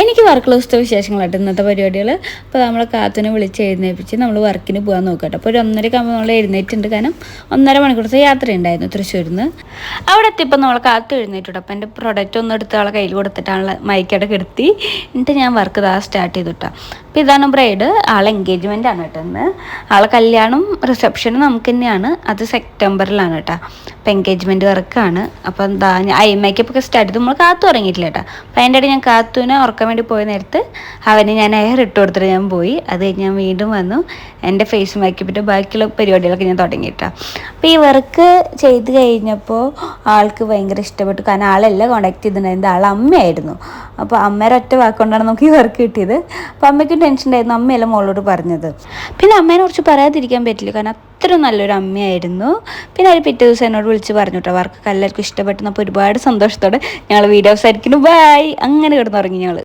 എനിക്ക് വർക്കുള്ള ദിവസത്തെ വിശേഷങ്ങളായിട്ട് ഇന്നത്തെ പരിപാടികൾ. അപ്പോൾ നമ്മളെ കാത്തുനെ വിളിച്ച് എഴുന്നേൽപ്പിച്ച് നമ്മൾ വർക്കിന് പോകാൻ നോക്കട്ടെ. അപ്പോൾ ഒരു 1:30 നമ്മൾ എഴുന്നേറ്റുണ്ട്. കാരണം 1.5 മണിക്കൂറത്തെ യാത്ര ഉണ്ടായിരുന്നു തൃശ്ശൂരിൽ നിന്ന്. അവിടെ എത്തിയപ്പോൾ നമ്മൾ കാത്തു എഴുന്നേറ്റിട്ട് അപ്പോൾ എൻ്റെ പ്രൊഡക്റ്റ് ഒന്ന് എടുത്ത് അവളെ കയ്യിൽ കൊടുത്തിട്ടാണ് മൈക്കടക്ക് എടുത്തി. എന്നിട്ട് ഞാൻ വർക്ക് സ്റ്റാർട്ട് ചെയ്തിട്ടാ. അപ്പോൾ ഇതാണ് ബ്രൈഡ്. ആളെ എൻഗേജ്മെൻ്റ് ആണ് കേട്ടോ ഇന്ന്. ആളെ കല്യാണം റിസപ്ഷനും നമുക്ക് തന്നെയാണ്. അത് സെപ്റ്റംബറിലാണ് കേട്ടോ. അപ്പോൾ എൻഗേജ്മെൻറ്റ് വർക്കാണ്. അപ്പോൾ എന്താ ഐ മേക്കപ്പ് ഒക്കെ സ്റ്റാർട്ട് ചെയ്ത് നമ്മൾ കാത്തു ഉറങ്ങിയിട്ടില്ല കേട്ടോ. അപ്പോൾ അതിൻ്റെ ഇടയിൽ ഞാൻ കാത്തുവിനെ ഉറക്കാൻ വേണ്ടി പോയ നേരത്ത് അവന് ഞാൻ ഹെയർ ഇട്ട് കൊടുത്തിട്ട് ഞാൻ പോയി. അത് കഴിഞ്ഞ് ഞാൻ വീണ്ടും വന്നു. എൻ്റെ ഫേസ് മേക്കപ്പിൻ്റെ ബാക്കിയുള്ള പരിപാടികളൊക്കെ ഞാൻ തുടങ്ങിയിട്ടാണ്. അപ്പോൾ ഈ വർക്ക് ചെയ്ത് കഴിഞ്ഞപ്പോൾ ആൾക്ക് ഭയങ്കര ഇഷ്ടപ്പെട്ടു. കാരണം ആളെല്ലാം കോണ്ടാക്ട് ചെയ്തിട്ടുണ്ടായിരുന്നത് ആൾ അമ്മയായിരുന്നു. അപ്പോൾ അമ്മയുടെ ഒറ്റ വാക്കുകൊണ്ടാണ് നമുക്ക് ഈ വർക്ക് കിട്ടിയത്. അപ്പോൾ അമ്മയ്ക്കും ടെൻഷൻ ഉണ്ടായിരുന്നു. അമ്മയല്ല മോളോട് പറഞ്ഞത്. പിന്നെ അമ്മേനെ കുറിച്ച് പറയാതിരിക്കാൻ പറ്റില്ല. കാരണം അത്ര നല്ലൊരു അമ്മയായിരുന്നു. പിന്നെ അവർ പിറ്റേ ദിവസം എന്നോട് വിളിച്ച് പറഞ്ഞു കേട്ടോ വർക്ക് എല്ലാവർക്കും ഇഷ്ടപ്പെട്ടു. അപ്പോൾ ഒരുപാട് സന്തോഷത്തോടെ ഞങ്ങൾ വീഡിയോസ് ആയിരിക്കുന്നു ബൈ അങ്ങനെ കിടന്നുറങ്ങി ഞങ്ങൾ.